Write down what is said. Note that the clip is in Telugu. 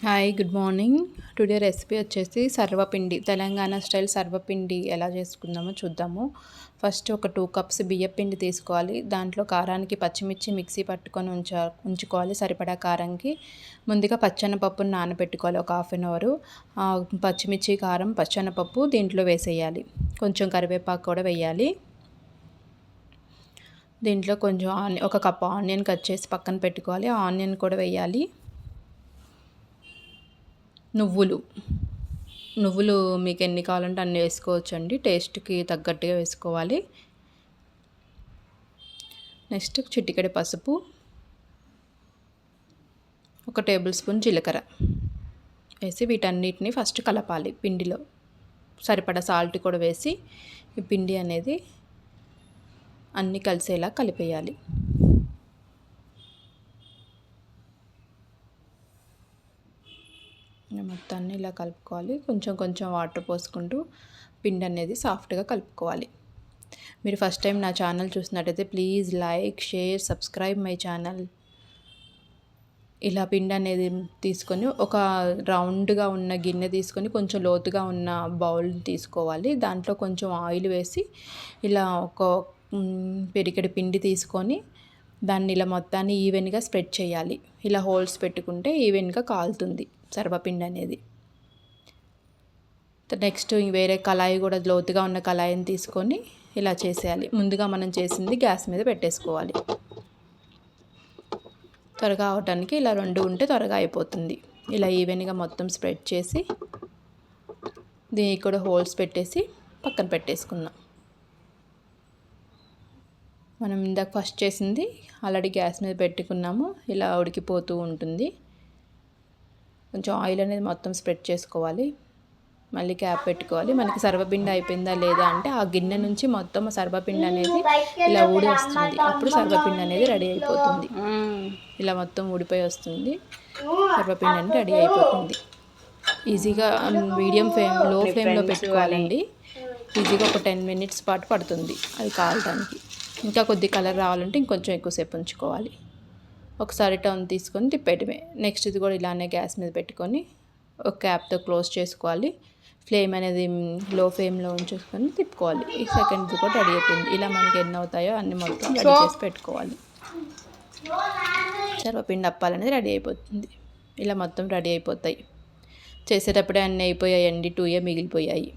Hi good morning. Today recipe వచ్చేసి సర్వపిండి, తెలంగాణ స్టైల్ సర్వపిండి ఎలా చేసుకుందామో చూద్దాము. ఫస్ట్ ఒక 2 కప్స్ బియ్యపిండి తీసుకోవాలి. దాంట్లో కారానికి పచ్చిమిర్చి మిక్సీ పట్టుకొని ఉంచుకోవాలి సరిపడా కారంకి. ముందుగా పచ్చెనపప్పును నానబెట్టుకోవాలి ఒక హాఫ్ అన్ అవరు. పచ్చిమిర్చి, కారం, పచ్చెనపప్పు దీంట్లో వేసేయాలి. కొంచెం కరివేపాకు కూడా వేయాలి. దీంట్లో కొంచెం ఒక కప్ ఆనియన్ కట్ చేసి పక్కన పెట్టుకోవాలి. ఆనియన్ కూడా వేయాలి. నువ్వులు మీకు ఎన్ని కావాలంటే అన్ని వేసుకోవచ్చండి. టేస్ట్కి తగ్గట్టుగా వేసుకోవాలి. నెక్స్ట్ చిటికెడు పసుపు, 1 టేబుల్ స్పూన్ జీలకర్ర వేసి వీటన్నిటిని ఫస్ట్ కలపాలి. పిండిలో సరిపడా సాల్ట్ కూడా వేసి ఈ పిండి అనేది అన్నీ కలిసేలా కలిపేయాలి. మొత్తాన్ని ఇలా కలుపుకోవాలి. కొంచెం కొంచెం వాటర్ పోసుకుంటూ పిండి అనేది సాఫ్ట్గా కలుపుకోవాలి. మీరు ఫస్ట్ టైం నా ఛానల్ చూసినట్టయితే please like, share, subscribe my channel. ఇలా పిండి అనేది తీసుకొని ఒక రౌండ్గా ఉన్న గిన్నె తీసుకొని కొంచెం లోతుగా ఉన్న బౌల్ తీసుకోవాలి. దాంట్లో కొంచెం ఆయిల్ వేసి ఇలా ఒక పిరికెడు పిండి తీసుకొని దాన్ని ఇలా మొత్తాన్ని ఈవెన్గా స్ప్రెడ్ చేయాలి. ఇలా హోల్స్ పెట్టుకుంటే ఈవెన్గా కాలుతుంది సర్వపిండి అనేది. నెక్స్ట్ వేరే కళాయి కూడా లోతుగా ఉన్న కళాయిని తీసుకొని ఇలా చేసేయాలి. ముందుగా మనం చేసింది గ్యాస్ మీద పెట్టేసుకోవాలి. త్వరగా అవటానికి ఇలా 2 ఉంటే త్వరగా అయిపోతుంది. ఇలా ఈవెన్గా మొత్తం స్ప్రెడ్ చేసి దీనికి కూడా హోల్స్ పెట్టేసి పక్కన పెట్టేసుకుందాం. మనం ఇందాక ఫస్ట్ చేసింది ఆల్రెడీ గ్యాస్ మీద పెట్టుకున్నాము. ఇలా ఉడికిపోతూ ఉంటుంది. కొంచెం ఆయిల్ అనేది మొత్తం స్ప్రెడ్ చేసుకోవాలి. మళ్ళీ క్యాప్ పెట్టుకోవాలి. మనకి సర్వపిండి అయిపోయిందా లేదా అంటే ఆ గిన్నె నుంచి మొత్తం సర్వపిండి అనేది ఇలా ఊడి వస్తుంది. అప్పుడు సర్వపిండి అనేది రెడీ అయిపోతుంది. ఇలా మొత్తం ఊడిపోయి వస్తుంది. సర్వపిండి అనేది రెడీ అయిపోతుంది. ఈజీగా లో ఫ్లేమ్లో పెట్టుకోవాలండి. ఈజీగా ఒక 10 మినిట్స్ పాటు పడుతుంది అది కాలడానికి. ఇంకా కొద్ది కలర్ రావాలంటే ఇంకొంచెం ఎక్కువసేపు ఉంచుకోవాలి. ఒకసారి టర్న్ తీసుకొని తిప్పేయటమే. నెక్స్ట్ ఇది కూడా ఇలానే గ్యాస్ మీద పెట్టుకొని ఒక క్యాప్తో క్లోజ్ చేసుకోవాలి. ఫ్లేమ్ అనేది లో ఫ్లేమ్లో ఉంచేసుకొని తిప్పుకోవాలి. ఈ సెకండ్స్ కూడా రెడీ అయిపోయింది. ఇలా మనకి ఎన్ని అవుతాయో అన్ని మొత్తం రెడీ చేసి పెట్టుకోవాలి. సర్వపిండి అప్పాలనేది రెడీ అయిపోతుంది. ఇలా మొత్తం రెడీ అయిపోతాయి. చేసేటప్పుడే అన్నీ అయిపోయాయండి. 2 మిగిలిపోయాయి.